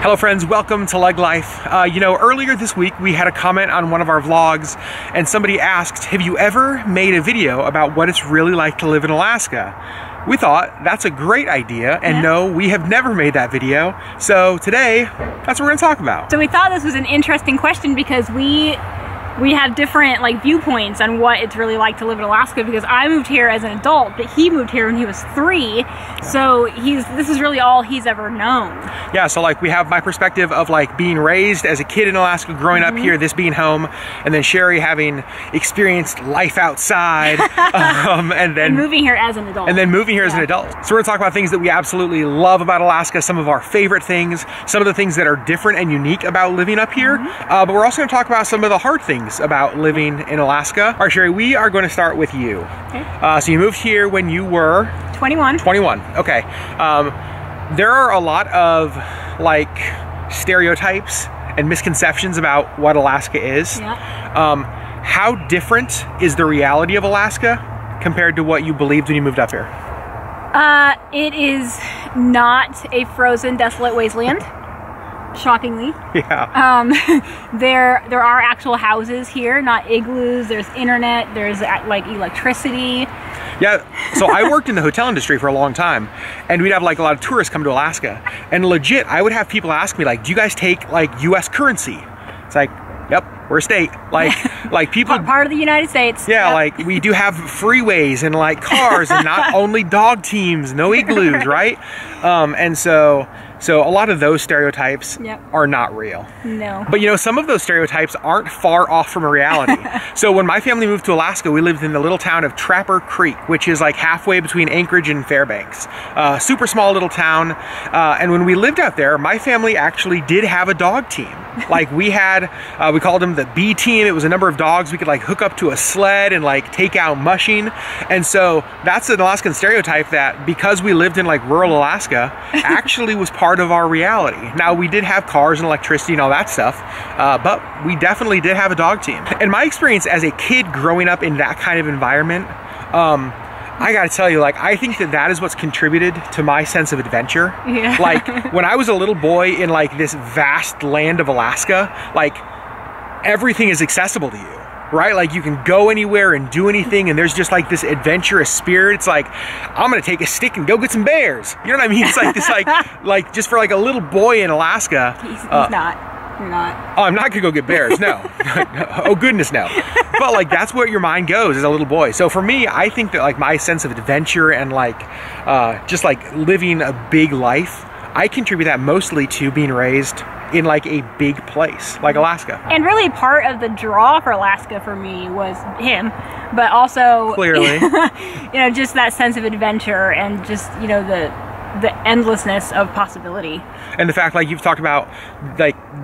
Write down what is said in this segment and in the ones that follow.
Hello friends, welcome to LeggLife. Earlier this week we had a comment on one of our vlogs and somebody asked, have you ever made a video about what it's really like to live in Alaska? We thought that's a great idea, and no, we have never made that video. So today, that's what we're gonna talk about. So we thought this was an interesting question because we have different viewpoints on what it's really like to live in Alaska, because I moved here as an adult, but he moved here when he was 3. So this is really all he's ever known. Yeah, so we have my perspective of being raised as a kid in Alaska, growing up here, this being home, and then Sherri having experienced life outside, and then moving here as an adult. And then moving here as an adult. So we're gonna talk about things that we absolutely love about Alaska, some of our favorite things, some of the things that are different and unique about living up here, but we're also gonna talk about some of the hard things about living in Alaska. All right, Sherri, we are going to start with you. Okay. So you moved here when you were? 21. 21, okay. There are a lot of stereotypes and misconceptions about what Alaska is. Yeah. How different is the reality of Alaska compared to what you believed when you moved up here? It is not a frozen, desolate wasteland. Shockingly. Yeah. There are actual houses here, not igloos. There's internet, there's electricity. Yeah, so I worked in the hotel industry for a long time, and we'd have a lot of tourists come to Alaska, and legit, I would have people ask me do you guys take US currency? It's yep, we're a state. People part of the United States. Yeah, yep. We do have freeways and cars and not only dog teams, no igloos, right? And so a lot of those stereotypes are not real. No. But some of those stereotypes aren't far off from a reality. So when my family moved to Alaska, we lived in the little town of Trapper Creek, which is halfway between Anchorage and Fairbanks. Super small little town. And when we lived out there, my family actually did have a dog team. We called them the B team. It was a number of dogs we could hook up to a sled and take out mushing. And so that's an Alaskan stereotype that because we lived in rural Alaska actually was part of our reality. Now we did have cars and electricity and all that stuff, but we definitely did have a dog team. And my experience as a kid growing up in that kind of environment, I gotta tell you, I think that is what's contributed to my sense of adventure. Yeah. When I was a little boy in this vast land of Alaska, everything is accessible to you, right? You can go anywhere and do anything, and there's just this adventurous spirit. It's I'm gonna take a stick and go get some bears. You know what I mean? It's this just for a little boy in Alaska. He's not. You're not. Oh, I'm not gonna go get bears, no. Oh goodness, no. But that's where your mind goes as a little boy. So for me, I think that my sense of adventure and just living a big life, I contribute that mostly to being raised in a big place like Alaska. And really part of the draw for Alaska for me was him, but also clearly just that sense of adventure and just the endlessness of possibility. And the fact you've talked about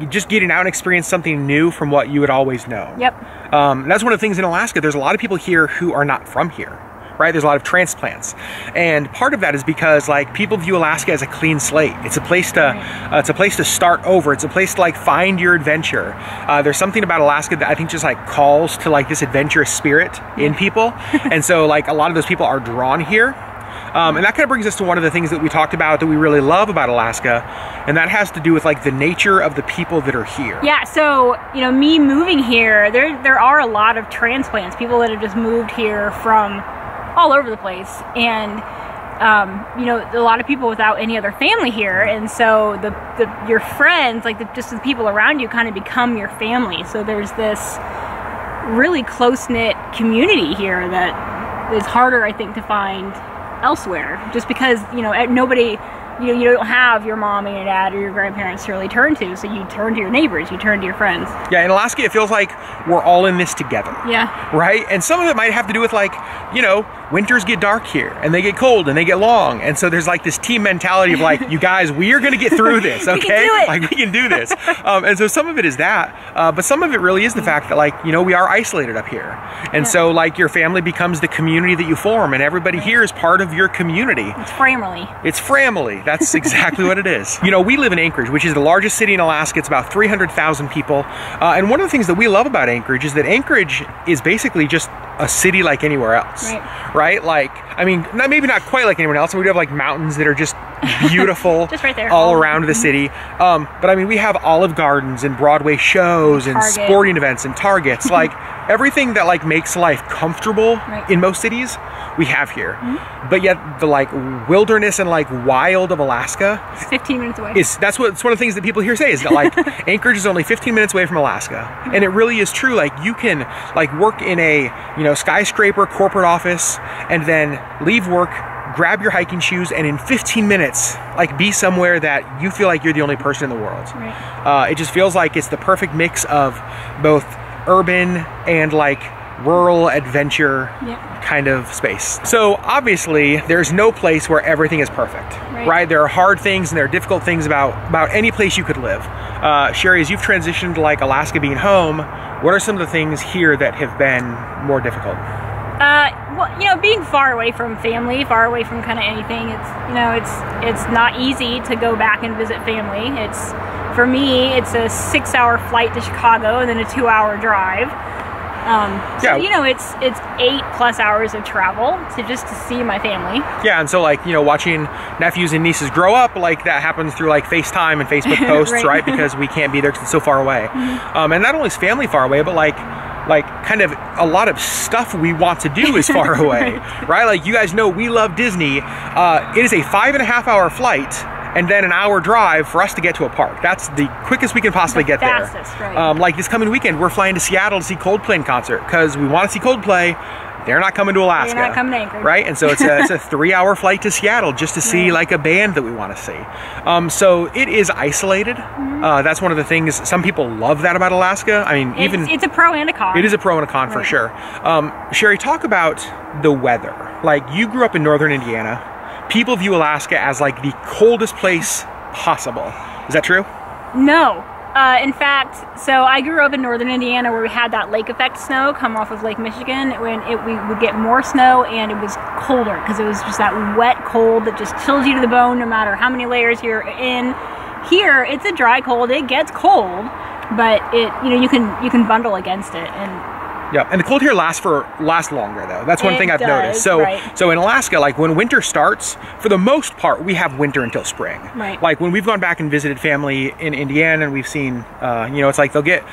just getting out and experience something new from what you would always know. Yep. That's one of the things in Alaska. There's a lot of people here who are not from here, right? There's a lot of transplants, and part of that is because people view Alaska as a clean slate. It's a place to start over. It's a place to find your adventure. There's something about Alaska that I think just calls to this adventurous spirit in people, and so a lot of those people are drawn here. And that kind of brings us to one of the things that we talked about that we really love about Alaska, and that has to do with the nature of the people that are here. Yeah, so me moving here, there are a lot of transplants, people that have just moved here from all over the place, and a lot of people without any other family here, and so your friends, just the people around you, kind of become your family. So there's this really close-knit community here that is harder, I think, to find elsewhere, just because nobody, you don't have your mom and your dad or your grandparents to really turn to, so you turn to your neighbors, you turn to your friends. Yeah, in Alaska it feels like we're all in this together. Yeah. Right? And some of it might have to do with winters get dark here, and they get cold, and they get long, and so there's this team mentality of you guys, we are gonna get through this, okay? We can do this. And so some of it is that, but some of it really is the fact that we are isolated up here. And so your family becomes the community that you form, and everybody here is part of your community. It's family. It's family. That's exactly what it is. We live in Anchorage, which is the largest city in Alaska. It's about 300,000 people. And one of the things that we love about Anchorage is that Anchorage is basically just a city like anywhere else, right? Like, I mean, maybe not quite like anyone else. We have like mountains that are just beautiful just right there, all around the city. But I mean, we have Olive Gardens and Broadway shows and sporting events and Targets, like everything that like makes life comfortable in most cities, we have here. But yet the like wilderness and like wild of Alaska, it's 15 minutes away. That's one of the things that people here say is that like Anchorage is only 15 minutes away from Alaska. And it really is true. Like you can like work in a, you know, skyscraper corporate office and then leave work, grab your hiking shoes, and in 15 minutes, like be somewhere that you feel like you're the only person in the world. It just feels like it's the perfect mix of both urban and like rural adventure kind of space. So obviously there's no place where everything is perfect, right? There are hard things and there are difficult things about any place you could live. Sherri, as you've transitioned to like Alaska being home, what are some of the things here that have been more difficult? Well, you know, being far away from family, far away from kind of anything, it's, you know, it's not easy to go back and visit family. It's, for me, it's a 6-hour flight to Chicago and then a 2-hour drive. So, you know, it's 8+ hours of travel to see my family. Yeah, and so like, you know, watching nephews and nieces grow up, like that happens through like FaceTime and Facebook posts, right? Because we can't be there because it's so far away. And not only is family far away, but like kind of a lot of stuff we want to do is far away, right? Like you guys know we love Disney. It is a 5.5-hour flight and then an hour drive for us to get to a park. That's the quickest we can possibly get there. Like this coming weekend, we're flying to Seattle to see Coldplay in concert because we want to see Coldplay. They're not coming to Alaska. They're not coming to Anchorage. Right? And so it's a 3-hour flight to Seattle just to see like a band that we want to see. So it is isolated. That's one of the things, some people love that about Alaska. I mean, it's a pro and a con. It is a pro and a con for sure. Sherri, talk about the weather. Like you grew up in northern Indiana. People view Alaska as like the coldest place possible. Is that true? No. In fact, so I grew up in northern Indiana where we had that lake effect snow come off of Lake Michigan when we would get more snow and it was colder because it was just that wet cold that just chills you to the bone no matter how many layers you're in. Here, it's a dry cold. It gets cold, but you can bundle against it. And the cold here lasts longer though. That's one thing I've noticed. So in Alaska, like when winter starts, for the most part, we have winter until spring. Like when we've gone back and visited family in Indiana and we've seen, you know, it's like they'll get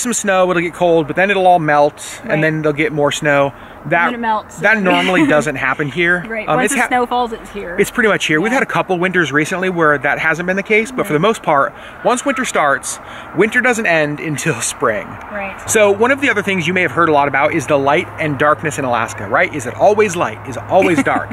some snow, it'll get cold, but then it'll all melt and then they'll get more snow. That melts. That normally doesn't happen here. Once the snow falls, it's here. It's pretty much here. We've had a couple winters recently where that hasn't been the case, but for the most part, once winter starts, winter doesn't end until spring. So one of the other things you may have heard a lot about is the light and darkness in Alaska, right? Is it always light? Is it always dark?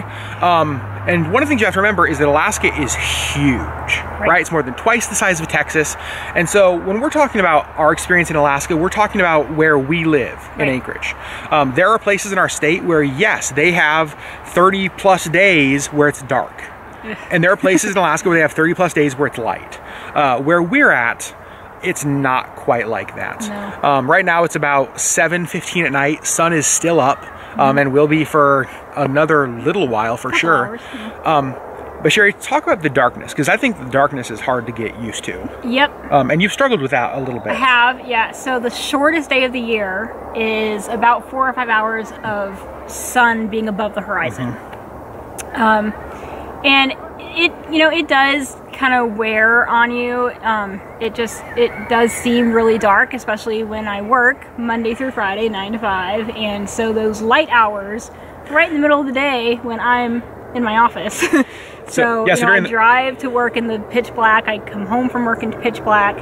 And one of the things you have to remember is that Alaska is huge, right? It's more than twice the size of Texas. And so when we're talking about our experience in Alaska, we're talking about where we live in Anchorage. There are places in our state where, yes, they have 30+ days where it's dark. And there are places in Alaska where they have 30+ days where it's light. Where we're at, it's not quite like that. Right now it's about 7:15 at night. Sun is still up and will be for another little while for sure. But Sherri, talk about the darkness, because I think the darkness is hard to get used to. And you've struggled with that a little bit. I have, yeah. So the shortest day of the year is about 4 or 5 hours of sun being above the horizon. And it does kind of wear on you. It does seem really dark, especially when I work Monday through Friday, 9 to 5. And so those light hours, right in the middle of the day when I'm in my office. So I drive to work in the pitch black. I come home from work in pitch black.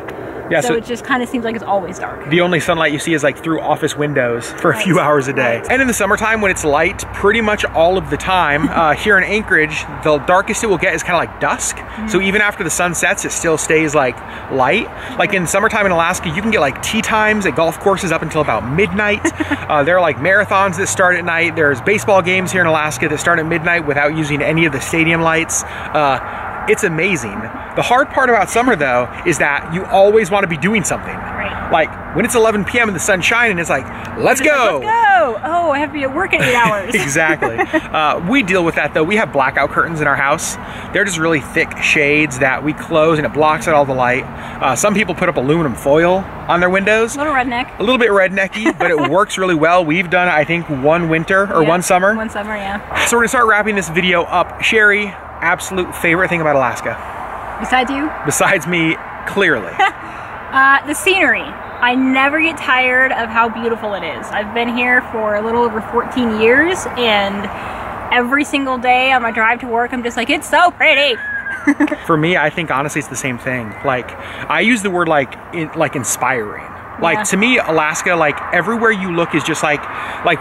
So it just kind of seems like it's always dark. The only sunlight you see is like through office windows for a few hours a day. And in the summertime when it's light pretty much all of the time, here in Anchorage, the darkest it will get is kind of like dusk. So even after the sun sets, it still stays like light. Like in summertime in Alaska, you can get like tea times at golf courses up until about midnight. There are like marathons that start at night. There's baseball games here in Alaska that start at midnight without using any of the stadium lights. It's amazing. The hard part about summer though is that you always want to be doing something. Right. Like when it's 11 p.m. and the sun's shining, it's like, let's go. Let's go. Oh, I have to be at work in 8 hours. Exactly. We deal with that though. We have blackout curtains in our house. They're just really thick shades that we close and it blocks out all the light. Some people put up aluminum foil on their windows. A little redneck. A little bit rednecky, but it works really well. We've done, I think, one winter or one summer. One summer, yeah. So we're gonna start wrapping this video up. Sherri, absolute favorite thing about Alaska? Besides you? Besides me, clearly. The scenery. I never get tired of how beautiful it is. I've been here for a little over 14 years, and every single day on my drive to work, I'm just like, it's so pretty. For me, I think honestly it's the same thing. Like, I use the word like inspiring. Like, to me, Alaska, like, everywhere you look is just like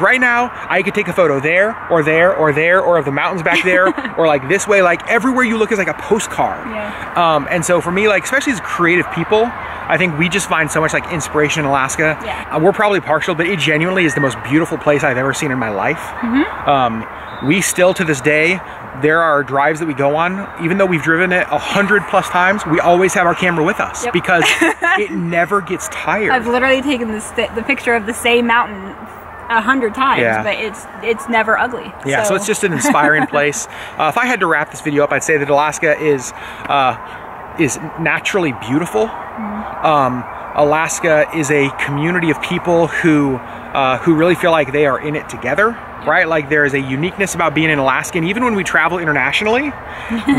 right now, I could take a photo there, or there, or there, or of the mountains back there, or like this way, like, everywhere you look is like a postcard. Yeah. And so for me, like, especially as creative people, I think we just find so much like inspiration in Alaska. Yeah. We're probably partial, but it genuinely is the most beautiful place I've ever seen in my life. We still, to this day, there are drives that we go on, even though we've driven it 100+ times, we always have our camera with us because it never gets tired. I've literally taken the picture of the same mountain 100 times, but it's never ugly. Yeah, so it's just an inspiring place. If I had to wrap this video up, I'd say that Alaska is naturally beautiful. Alaska is a community of people who really feel like they are in it together. Right? Like, there is a uniqueness about being an Alaskan. Even when we travel internationally,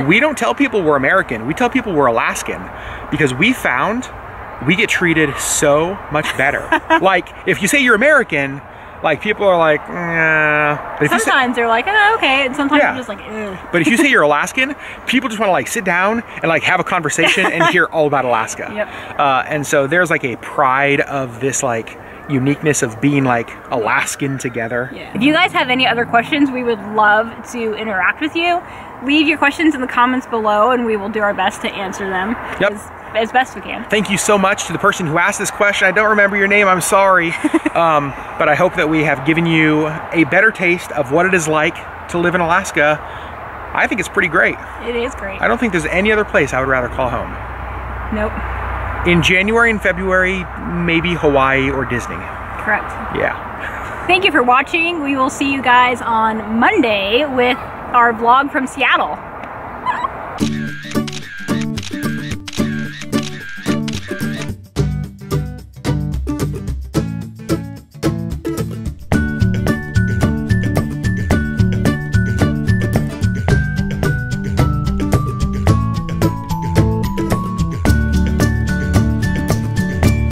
we don't tell people we're American. We tell people we're Alaskan because we found we get treated so much better. Like, if you say you're American, like, people are like, nah. But sometimes they're like, oh, okay. And sometimes they're just like, ugh. But if you say you're Alaskan, people just want to like sit down and like have a conversation and hear all about Alaska. And so there's like a pride of this like uniqueness of being like Alaskan together. If you guys have any other questions, we would love to interact with you. Leave your questions in the comments below and we will do our best to answer them as best we can. Thank you so much to the person who asked this question. I don't remember your name, I'm sorry. But I hope that we have given you a better taste of what it is like to live in Alaska. I think it's pretty great. It is great. I don't think there's any other place I would rather call home. Nope. In January and February, maybe Hawaii or Disney. Correct. Yeah. Thank you for watching. We will see you guys on Monday with our vlog from Seattle.